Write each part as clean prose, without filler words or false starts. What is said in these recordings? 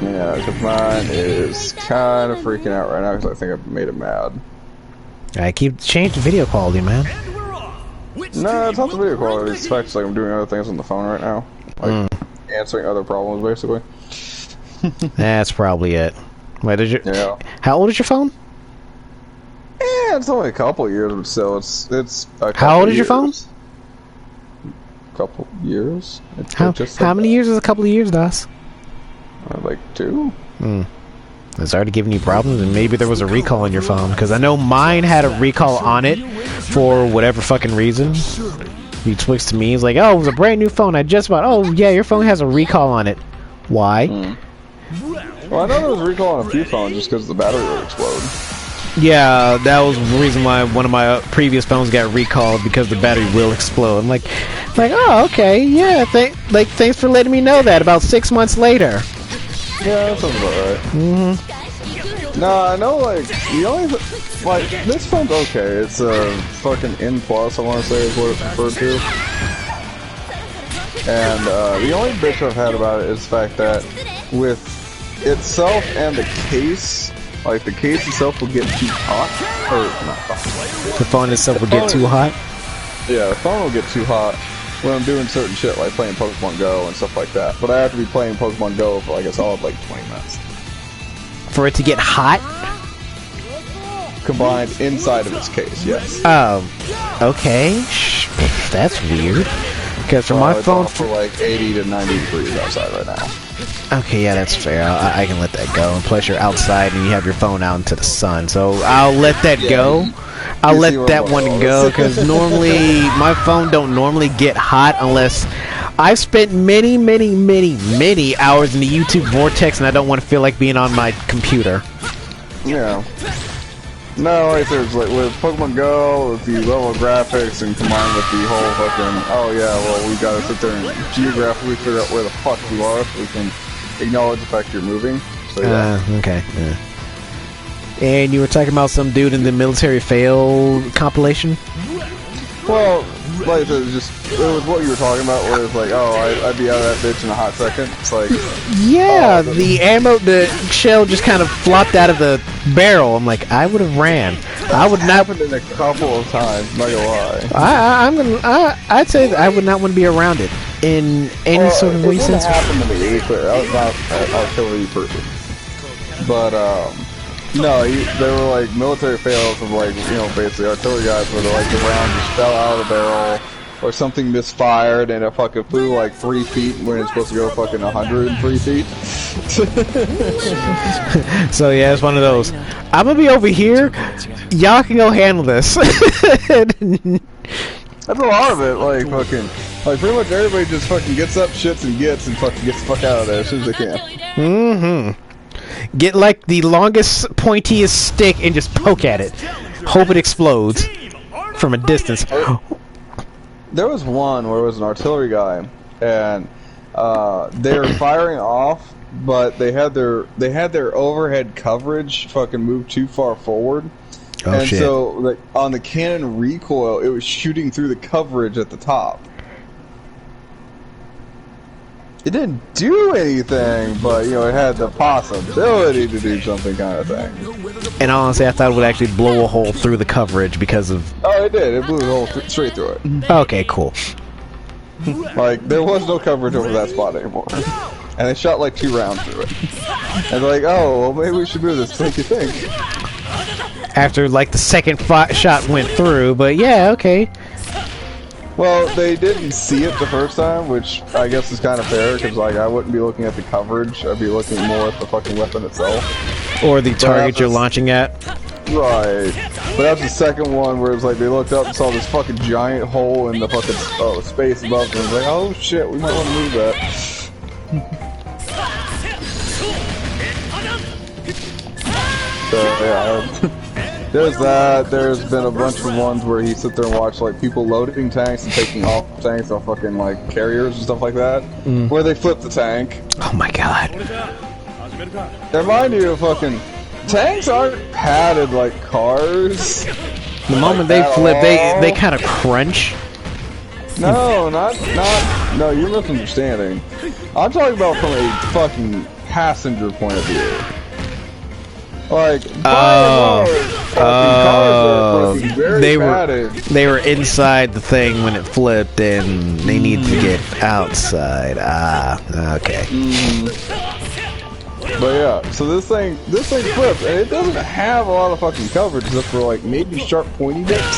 Yeah, because mine is kind of freaking out right now because I think I've made it mad. I keep changing video quality, man. No, it's not the video quality. It's the fact like I'm doing other things on the phone right now, like answering other problems, basically. That's probably it. Wait, did you? Yeah. How old is your phone? Yeah, it's only a couple years, but still, it's a couple How old is your phone? Couple years. How many years is a couple of years, Das? Like 2. It's already giving you problems, and maybe there was a recall on your phone, because I know mine had a recall on it for whatever fucking reason. He tweaks to me, he's like, oh, it was a brand new phone I just bought. Oh, yeah, your phone has a recall on it. Why? Well, I know there was a recall on a few phones just because the battery would explode. Yeah, that was the reason why one of my previous phones got recalled, because the battery will explode. I'm like, oh, okay, yeah, thanks for letting me know that about 6 months later. Yeah, that sounds about right. No, I know, like, the only, like, this phone's okay. It's a fucking N+, I want to say is what it's referred to. And, the only bitch I've had about it is the fact that with itself and the case, like, the case itself will get too hot. Or, not hot. The phone itself will get too hot? Yeah, the phone will get too hot when I'm doing certain shit, like playing Pokemon Go and stuff like that. But I have to be playing Pokemon Go for, like, a solid, like, 20 minutes. For it to get hot? Combined inside of its case, yes. Okay. That's weird. Because for my phone... for like 80 to 90 degrees outside right now. Okay, yeah, that's fair. I can let that go. And plus, you're outside and you have your phone out into the sun. So I'll let that go. I'll let that one go, because normally, my phone don't normally get hot unless... I've spent many hours in the YouTube vortex, and I don't want to feel like being on my computer. Yeah. No, like there's like with Pokemon Go, with the level of graphics, and combined with the whole fucking, oh yeah, well we gotta sit there and geographically figure out where the fuck you are so we can acknowledge the fact you're moving. So yeah. Okay. Yeah. And you were talking about some dude in the military fail compilation? Well, like it was what you were talking about, where it's like, oh, I'd be out of that bitch in a hot second. It's like, yeah, the shell just kind of flopped out of the barrel. I'm like, I would have ran. I would not. Happened in a couple of times. Not gonna lie. I'd say that I would not want to be around it in any sort of way sense. It happened to me. Clear. I was not an artillery person, but no, they were like military fails of like, you know, basically artillery guys where like the round just fell out of the barrel or something misfired and it fucking flew like 3 feet when it's supposed to go fucking 103 feet. So yeah, it's one of those. I'm gonna be over here. Y'all can go handle this. That's a lot of it. Like fucking, like pretty much everybody just fucking gets up, shits, and fucking gets the fuck out of there as soon as they can. Get like the longest, pointiest stick and just poke at it. Hope it explodes from a distance. There was one where it was an artillery guy, and they were firing off, but they had their overhead coverage fucking moved too far forward. Oh, and shit. so like on the cannon recoil, it was shooting through the coverage at the top. It didn't do anything, but, you know, it had the possibility to do something kind of thing. And honestly, I thought it would actually blow a hole through the coverage because of... Oh, it did. It blew the hole straight through it. Okay, cool. Like, there was no coverage over that spot anymore. And they shot, like, 2 rounds through it. And they're like, oh, well, maybe we should move this. Make you think. After, like, the second shot went through, but yeah, okay. Well, they didn't see it the first time, which I guess is kind of fair, because, like, I wouldn't be looking at the coverage. I'd be looking more at the fucking weapon itself. Or the target you're launching at. Right. But that's the second one where it's like they looked up and saw this fucking giant hole in the fucking space above them. And like, oh shit, we might want to move that. So, yeah. There's that. There's been a bunch of ones where he sit there and watch like people loading tanks and taking off tanks off fucking like carriers and stuff like that, where they flip the tank. Oh my god! They remind you of fucking tanks aren't padded like cars. The moment they flip, they kind of crunch. No, not No, you're misunderstanding. I'm talking about from a fucking passenger point of view. Like, cars are fucking very padded. They were inside the thing when it flipped, and they need to get outside. Ah, okay. But yeah, so this thing flips, and it doesn't have a lot of fucking coverage except for like maybe sharp pointy bits.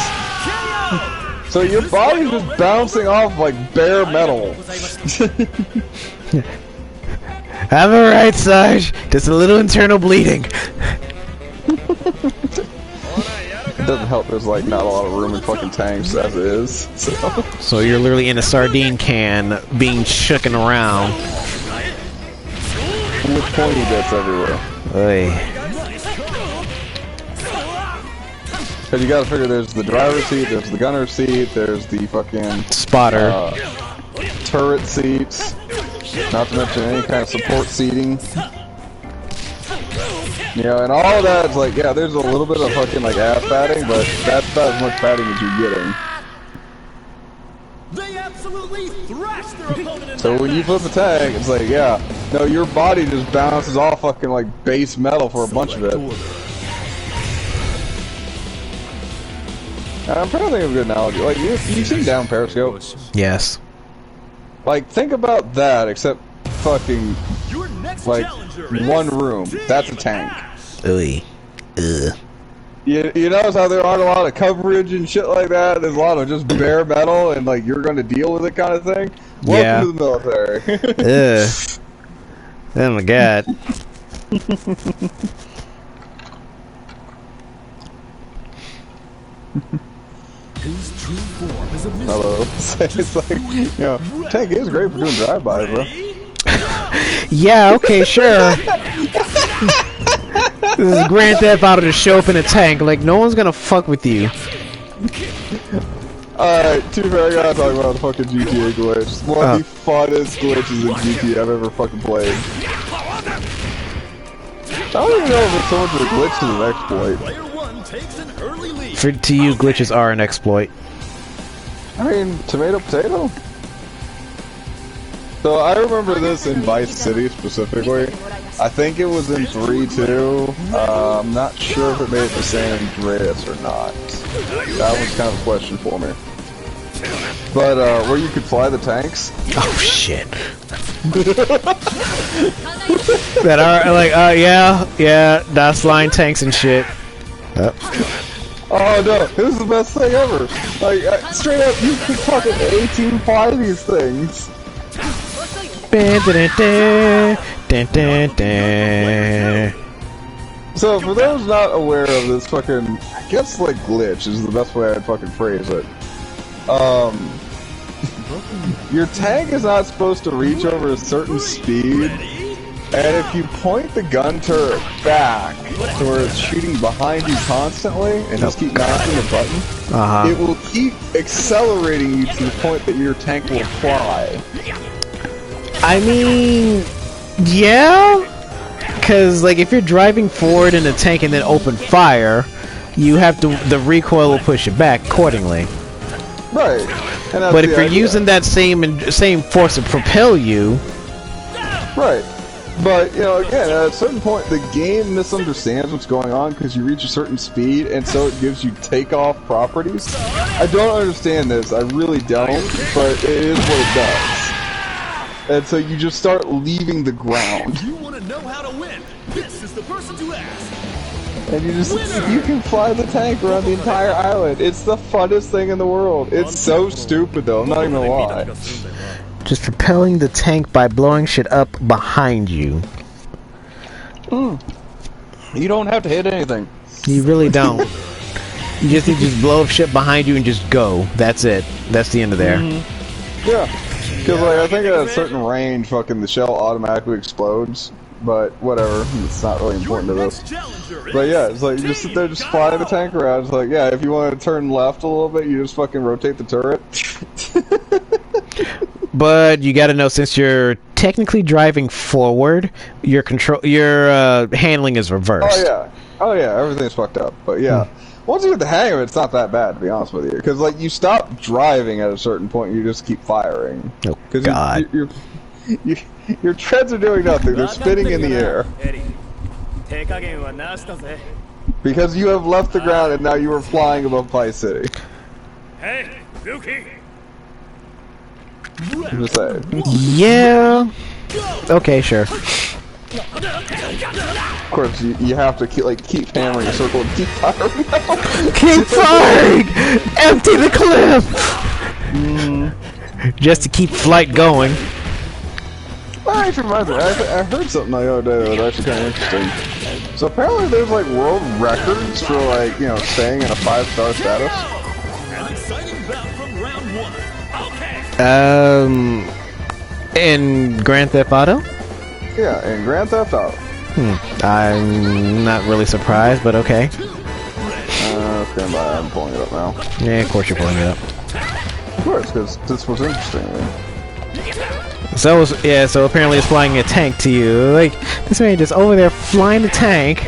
So your body's just bouncing off like bare metal. I'm alright, Sarge. Just a little internal bleeding. It doesn't help there's like not a lot of room in fucking tanks as it is. So you're literally in a sardine can being shooken around. With pointy bits everywhere. Oy. Cause you gotta figure there's the driver's seat, there's the gunner's seat, there's the fucking spotter, turret seats, not to mention any kind of support seating. You know, and all of that is like, yeah, there's a little bit of fucking like ass padding, but that's about as much padding as you're getting. They absolutely thrashed their opponent. So when you flip a tank, it's like, yeah, no, your body just bounces off fucking like base metal for a bunch of it. I'm trying to think of a good analogy. Like, you've seen down periscope? Yes. Like, think about that, except fucking, like, one room. That's a tank. Oy. Ugh. You notice how there aren't a lot of coverage and shit like that? There's a lot of just bare metal and, like, you're going to deal with it kind of thing? Welcome to the military. Ugh. Oh my god. His true form is a Hello. It's like, you know, tank is great for doing drive-bys, bro. Yeah, okay, sure. This is Grand Theft Auto to show up in a tank. Like, no one's gonna fuck with you. Alright, too fair, I gotta talk about the fucking GTA glitch. One of the funnest glitches in GTA I've ever fucking played. I don't even know if it's so much of a glitch as an exploit. Player 1 takes an early lead. To you, glitches are an exploit. I mean, tomato potato? So I remember this in Vice City specifically. I think it was in 3-2. I'm not sure if it made it to San Andreas or not. That was kind of a question for me. But where you could fly the tanks. Oh shit. That are like, yeah, that's line tanks and shit. Oh no, this is the best thing ever. Like, straight up, you could fucking A-team fly these things. So, for those not aware of this fucking, I guess like glitch is the best way I'd fucking phrase it. Your tank is not supposed to reach over a certain speed, and if you point the gun turret back to where it's shooting behind you constantly, and just keep mashing the button, it will keep accelerating you to the point that your tank will fly. I mean, yeah, because like if you're driving forward in a tank and then open fire, you have to, the recoil will push it back accordingly. Right. But if you're using that same force to propel you, right. But, you know, again, at a certain point, the game misunderstands what's going on because you reach a certain speed, and so it gives you takeoff properties. I don't understand this, I really don't, but it is what it does. And so you just start leaving the ground. You want to know how to win? This is the person to ask. And you can fly the tank around the entire island. It's the funnest thing in the world. It's so stupid, though, I'm not even gonna lie. just propelling the tank by blowing shit up behind you. You don't have to hit anything. You really don't. You just need to just blow up shit behind you and just go. That's it. That's the end of there. Yeah. Because, like, I think at a certain range, fucking the shell automatically explodes. But, whatever. It's not really important to this. But, yeah, it's like, you just sit there, just fly the tank around. It's like, yeah, if you want to turn left a little bit, you just fucking rotate the turret. But you gotta know, since you're technically driving forward, your handling is reversed. Oh, yeah. Oh yeah, everything's fucked up. But yeah, once you get the hang of it, it's not that bad, to be honest with you. Because like you stop driving at a certain point, you just keep firing. Oh God! Your treads are doing nothing; they're spinning in the air. Because you have left the ground and now you are flying above Vice City. Hey, Yuki. I'm just saying. Yeah. Okay, sure. Of course, you have to keep hammering a circle and keep firing. Keep firing! Empty the clip! Just to keep flight going. Well, actually reminds me, I heard something the other day that was actually kind of interesting. So apparently there's like world records for like, you know, staying in a 5-star status. An exciting bout from round 1. Okay. In Grand Theft Auto? Yeah, in Grand Theft Auto. I'm not really surprised, but okay. Stand by, I'm pulling it up now. Yeah, of course you're pulling it up. Of course, because this was interesting. So apparently it's flying a tank to you. Like, this man just over there flying a tank.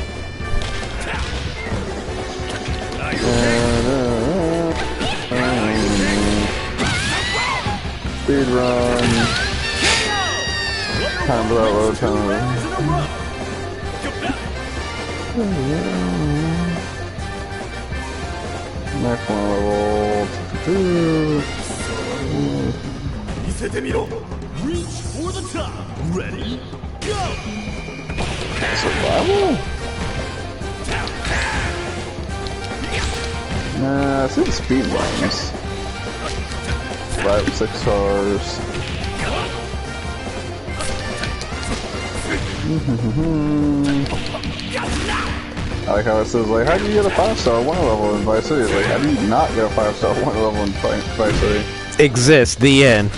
Speed run. Time to road time. Next one level. Reach for the top. Ready? Go! Survival? Nah, I see the speed runs. 5, 6 stars. I like how it says, like, how do you get a 5-star 1 level in Vice City? It's like, how do you not get a 5-star 1 level in Vice City? Exists, the end.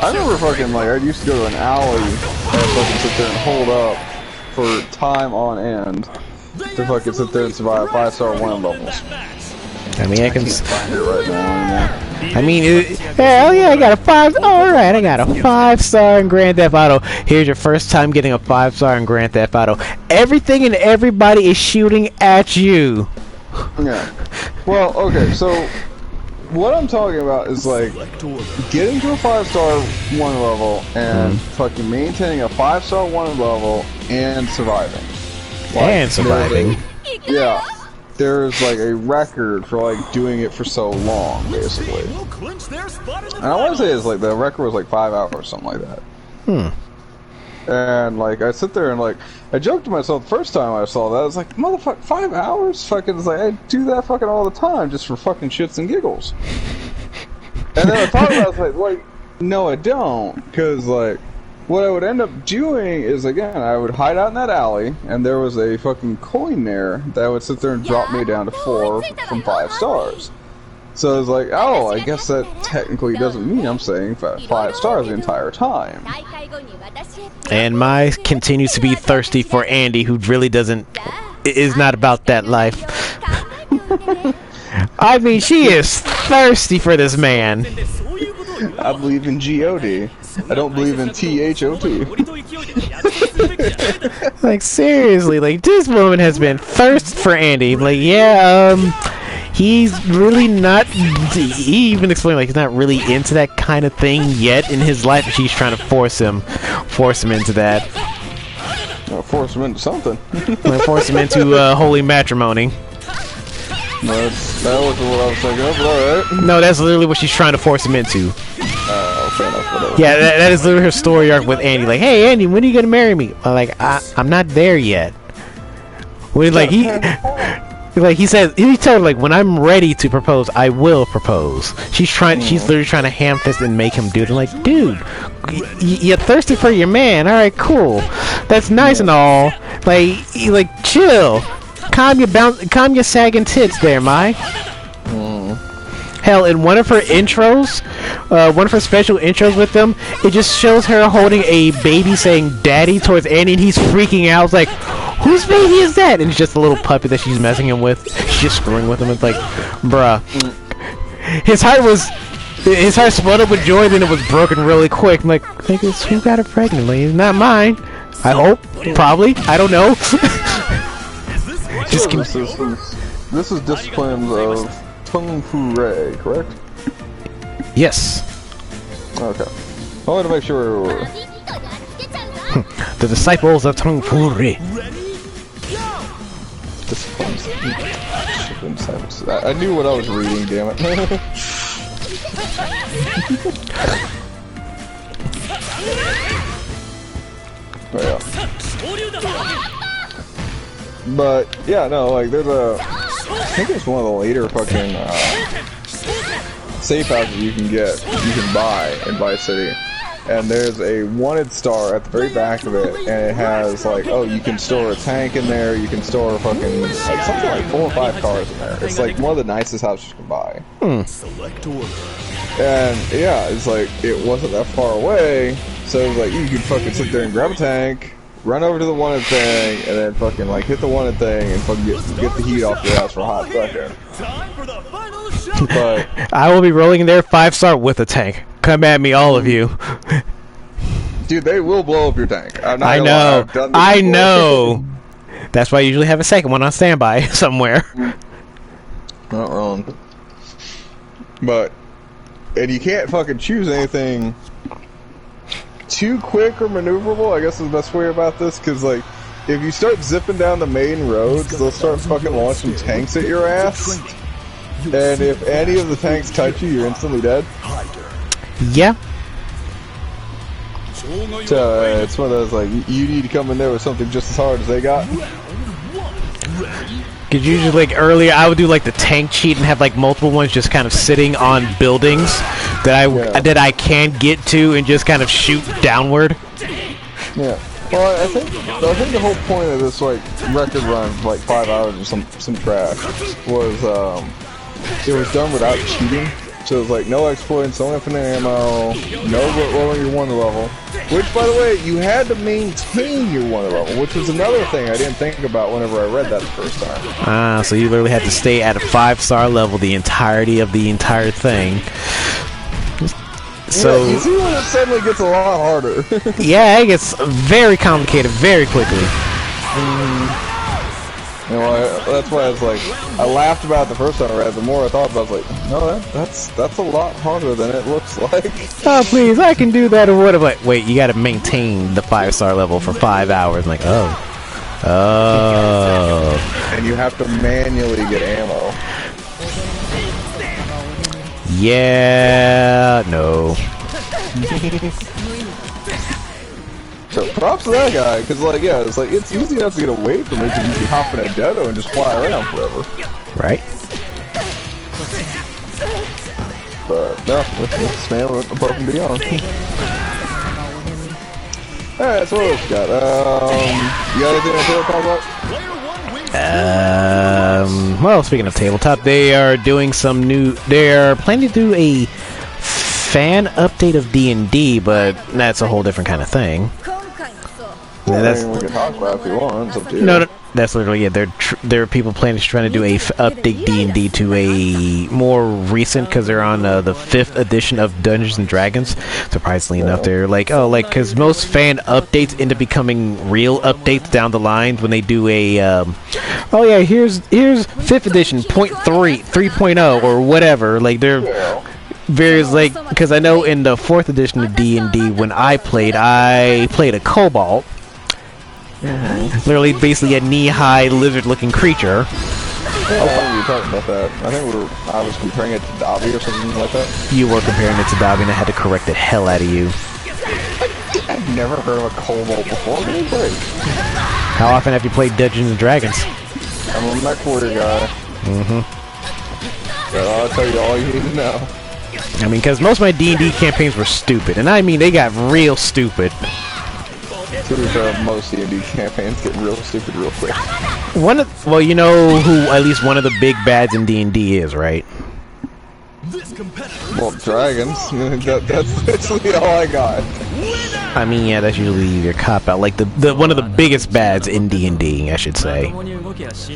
I remember fucking, like, I used to go to an alley and fucking sit there and hold up for time on end to fucking sit there and survive 5-star 1 levels. I mean, I can Find it right now. I mean, hell yeah, I got a 5. Alright, I got a 5-star in Grand Theft Auto. Here's your first time getting a 5-star in Grand Theft Auto. Everything and everybody is shooting at you. Yeah. Well, okay, so what I'm talking about is like getting to a 5-star 1 level and fucking maintaining a 5-star 1 level and surviving. Like, And surviving. Yeah. There's like a record for like doing it for so long, basically. Will clinch their spot in the And I want to say it's like the record was like 5 hours or something like that. And like I sit there and like I joked to myself the first time I saw that, I was like, motherfucker, 5 hours? Fucking, it's like I do that fucking all the time just for fucking shits and giggles. And then I thought about it, I was like, no, I don't, because like what I would end up doing is, again, I would hide out in that alley, and there was a fucking coin there that would sit there and drop me down to 4 from 5 stars. So I was like, oh, I guess that technically doesn't mean I'm saying 5 stars the entire time. And Mai continues to be thirsty for Andy, who really is not about that life. I mean, she is thirsty for this man. I believe in G-O-D. I don't believe in T-H-O-T. Like, seriously, like, this woman has been thirst for Andy. Like, yeah, he's really not, he even explained, like, he's not really into that kind of thing yet in his life, but she's trying to force him into that. Force him into something. Force him into holy matrimony. That wasn't what I was thinking of, but alright. No, that's literally what she's trying to force him into. Fair enough, whatever. Yeah, that is literally her story arc with Andy. Like, hey, Andy, when are you gonna marry me? I'm like, I'm not there yet. When like he said, he told her, like, when I'm ready to propose, I will propose. She's literally trying to ham fist and make him do it. I'm like, dude, you're thirsty for your man. All right, cool. That's nice and all. Like, chill. Calm your sagging tits there, Mai. Hell, in one of her intros, one of her special intros with them, it just shows her holding a baby saying "daddy" towards Andy, and he's freaking out. It's like, whose baby is that? And it's just a little puppy that she's messing him with. She's just screwing with him. It's like, bruh. His height was His heart swelled up with joy, then it was broken really quick. I'm like, who got her pregnant? Like, it's not mine. I hope. Probably. I don't know. Just this is disciplines of Tung fray, correct? Yes. Okay. I wanted to make sure. The disciples of Tung fray. Disciplines. I knew what I was reading, damn it. Oh, yeah. But yeah, no, like there's a. I think it's one of the later fucking safe houses you can buy in Vice City, and there's a wanted star at the very back of it, and it has like, oh, you can store a tank in there, you can store fucking like something like 4 or 5 cars in there. It's like one of the nicest houses you can buy. And yeah, it's like it wasn't that far away, so it was like you could fucking sit there and grab a tank, run over to the wanted thing, and then fucking like hit the wanted thing and fucking get the heat off your ass for a hot second. But I will be rolling in there 5-star with a tank. Come at me, all of you. Dude, they will blow up your tank. I know. I know. That's why I usually have a second one on standby somewhere. Not wrong. But, and you can't fucking choose anything too quick or maneuverable, I guess is the best way about this, because like, if you start zipping down the main roads, they'll start fucking launching tanks at your ass. And if any of the tanks touch you, you're instantly dead. Yeah. So it's one of those like, you need to come in there with something just as hard as they got. Because usually, like earlier, I would do like the tank cheat and have like multiple ones just kind of sitting on buildings that I can get to and just kind of shoot downward. Yeah. Well, I think the whole point of this like record run, like 5 hours or some trash, was it was done without cheating. So it was like no exploits, no infinite ammo, no lowering your wonder level. Which, by the way, you had to maintain your wonder level, which was another thing I didn't think about whenever I read that the first time. Ah, so you literally had to stay at a 5-star level the entirety of the entire thing. So yeah, you see when it suddenly gets a lot harder. yeah, it gets very complicated very quickly. You know, that's why I was like, I laughed about it the first time I read it. The more I thought about it, I was like, no, that's a lot harder than it looks like. Oh, please, I can do that. Or what? Like, wait, you got to maintain the 5-star level for 5 hours. I'm like, oh. And you have to manually get ammo. Yeah, no. So props to that guy, because like, yeah, it's like, it's easy enough to get away from it because you can hop in a deado and just fly around forever. Right. But no, let's nail it above and beyond. Alright, so what else you got? You got anything on tabletop? Well, speaking of tabletop, they are doing some new. They are planning to do a fan update of D&D, but that's a whole different kind of thing. Well, I mean, we can talk about it if you want. It's up to you. No, that's literally it. There are people planning to trying to do a update D&D to a more recent, because they're on the 5th edition of Dungeons and Dragons. Surprisingly enough, they're like, oh, like, because most fan updates end up becoming real updates down the line when they do a oh yeah, here's 5th edition 3.0 or whatever. Like they're various, like, because I know in the 4th edition of D&D when I played a kobold. Literally, basically a knee-high lizard-looking creature. Yeah, I think we were talking about that. I think I was comparing it to Dobby or something like that. You were comparing it to Dobby, and I had to correct the hell out of you. I've never heard of a kobold before. Give me a break. How often have you played Dungeons and Dragons? I'm a mech warrior guy. So I'll tell you all you need to know. I mean, because most of my D&D campaigns were stupid, and I mean, they got real stupid. To be fair, most D&D campaigns get real stupid real quick. Well, you know who at least one of the big bads in D&D is, right? Well, dragons. That's literally all I got. I mean, yeah, that's usually your cop out. Like the one of the biggest bads in D&D, I should say.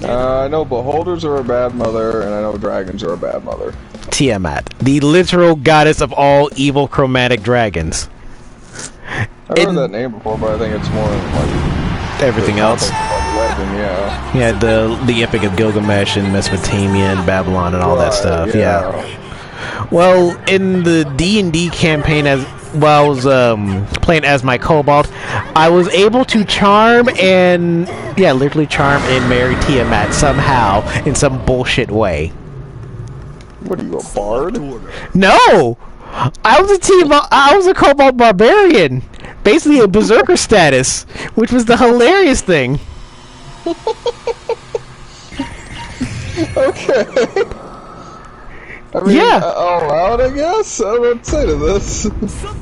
I know beholders are a bad mother, and I know dragons are a bad mother. Tiamat, the literal goddess of all evil chromatic dragons. I've heard that name before, but I think it's more like everything else. Legend, yeah. Yeah, the Epic of Gilgamesh and Mesopotamia and Babylon and all that stuff. Yeah. Well, in the D&D campaign, while I was playing as my kobold, I was able to charm and literally charm and marry Tiamat somehow in some bullshit way. What are you, a bard? No, I was a kobold barbarian, basically a berserker status, which was the hilarious thing. Okay. I mean, yeah. All out, I guess. I don't know what to say to this.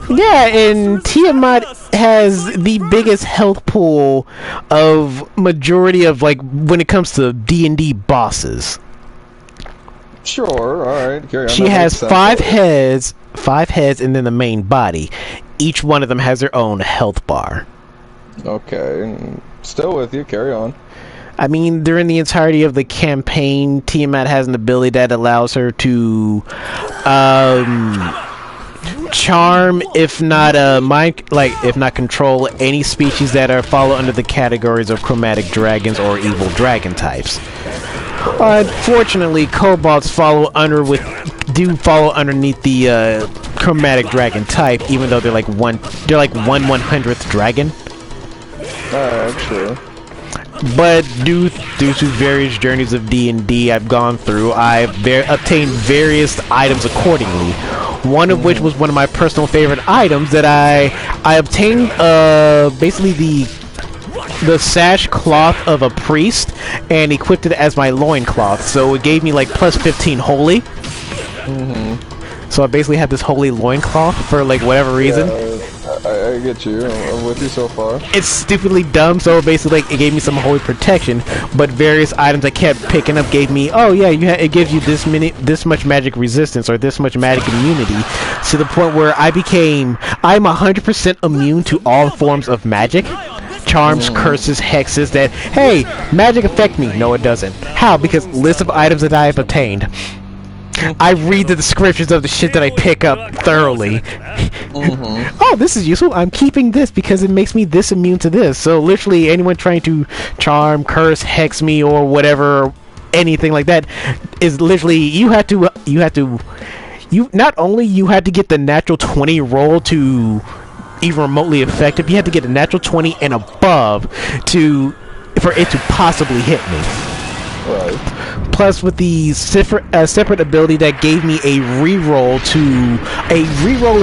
Yeah, and Tiamat has the biggest health pool of majority of, like, when it comes to D&D bosses. Sure, alright, carry on. She has 5 heads, and then the main body. Each one of them has their own health bar. Okay, still with you, carry on. I mean, during the entirety of the campaign, Tiamat has an ability that allows her to charm, if not if not control any species that follow under the categories of chromatic dragons or evil dragon types. Unfortunately, kobolds follow underneath the chromatic dragon type, even though they're like 1/100th dragon. True. But due to various journeys of D&D I've gone through, I've obtained various items accordingly. One of which was one of my personal favorite items that I obtained, basically the sash cloth of a priest, and equipped it as my loincloth. So it gave me like plus 15 holy. So I basically had this holy loincloth for like whatever reason. I get you. I'm with you so far. It's stupidly dumb, so basically like, it gave me some holy protection, but various items I kept picking up gave me, it gives you this much magic resistance or this much magic immunity, to the point where I'm 100% immune to all forms of magic. Charms, curses, hexes that, hey, magic affect me. No, it doesn't. How? Because list of items that I have obtained. I read the descriptions of the shit that I pick up thoroughly. Oh, this is useful. I'm keeping this because it makes me this immune to this. So literally anyone trying to charm, curse, hex me, or whatever, anything like that, is literally you had to not only you had to get the natural 20 roll to even remotely effective, you had to get a natural 20 and above for it to possibly hit me. Right. Plus, with the separate ability that gave me a reroll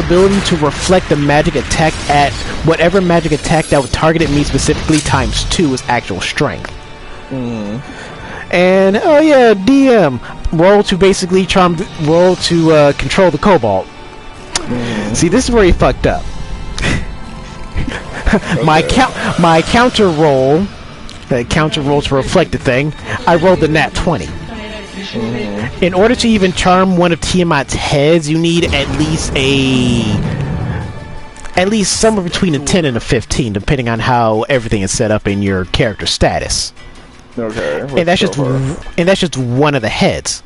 ability to reflect the magic attack at whatever magic attack that would target me specifically times 2 is actual strength. And DM roll to basically control the kobold. See, this is where he fucked up. My counter roll. The counter roll to reflect the thing, I rolled the nat 20. In order to even charm one of Tiamat's heads, you need at least somewhere between a 10 and a 15, depending on how everything is set up in your character status. Okay. And that's just one of the heads.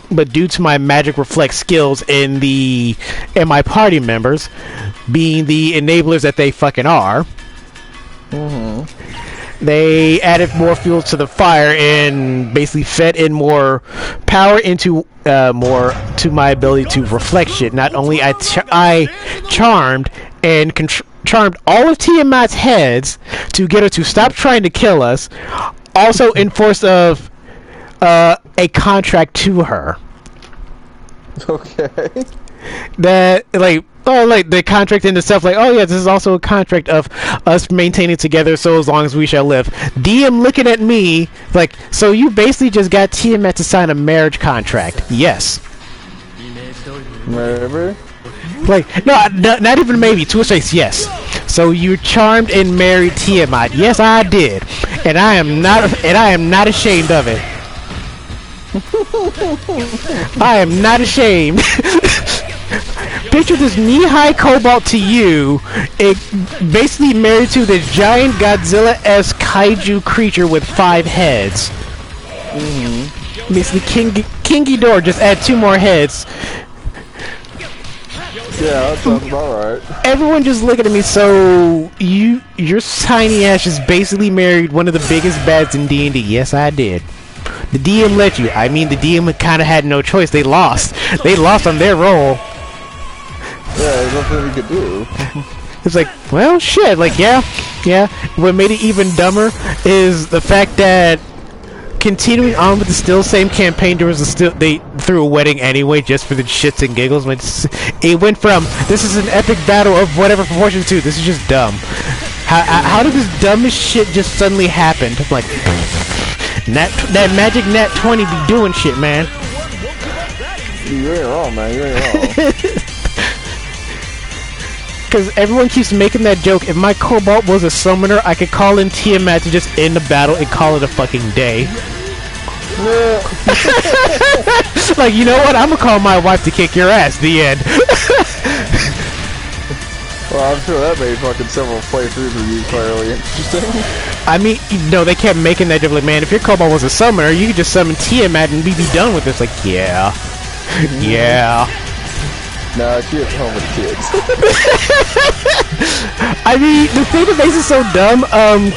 But due to my magic reflect skills and my party members being the enablers that they fucking are, they added more fuel to the fire and basically fed in more power into to my ability to reflect shit. Not only I charmed and charmed all of Tiamat's heads to get her to stop trying to kill us, also enforced a contract to her. Okay. That the contract in itself, this is also a contract of us maintaining together so as long as we shall live. DM looking at me like, so you basically just got Tiamat to sign a marriage contract. Yes. Maybe? Not even maybe. To a face, yes. So you charmed and married Tiamat. Yes, I did. And I am not ashamed of it. I am not ashamed. Picture this knee-high cobalt to you, it basically married to this giant Godzilla-esque kaiju creature with 5 heads. Basically, King Ghidorah, just add 2 more heads. Yeah, that sounds about right. Everyone just looking at me. So your tiny ass just basically married one of the biggest bads in D&D. Yes, I did. The DM let you. I mean, the DM kind of had no choice. They lost. They lost on their roll. Yeah, there's nothing you could do. It's like, well, shit. Like, yeah. What made it even dumber is the fact that continuing on with the still same campaign, they threw a wedding anyway just for the shits and giggles. It went from this is an epic battle of whatever proportion to this is just dumb. How did this dumbest shit just suddenly happen? Like that magic nat 20 be doing shit, man. You ain't wrong, man. You ain't wrong. Because everyone keeps making that joke. If my Cobalt was a summoner, I could call in Tiamat to just end the battle and call it a fucking day. Like, you know what? I'm gonna call my wife to kick your ass. The end. Well, I'm sure that made fucking several playthroughs of you fairly interesting. I mean, no, they kept making that joke. Like, man, if your Cobalt was a summoner, you could just summon Tiamat and we'd be done with this. Like, yeah. Yeah. Nah, she at home with the kids. I mean, the thing that makes it so dumb,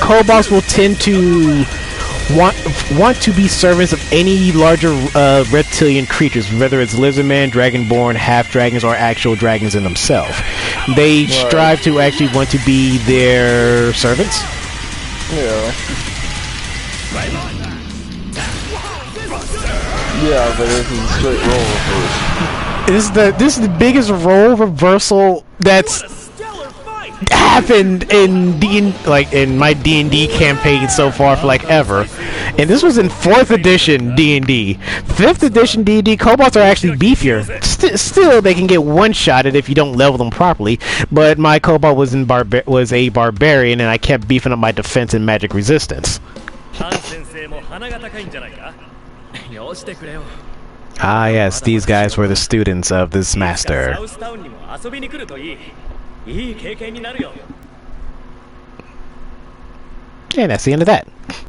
Kobolds will tend to want to be servants of any larger reptilian creatures, whether it's lizardman, dragonborn, half-dragons, or actual dragons in themselves. They strive to actually want to be their servants. Yeah. Yeah, but this is a straight roll reverse. This is the biggest role reversal that's happened in my D&D campaign so far for like ever. And this was in 4th edition D&D. 5th edition D&D kobolds are actually beefier. Still they can get one-shotted if you don't level them properly, but my kobold was a barbarian and I kept beefing up my defense and magic resistance. Ah yes, these guys were the students of this master. And that's the end of that.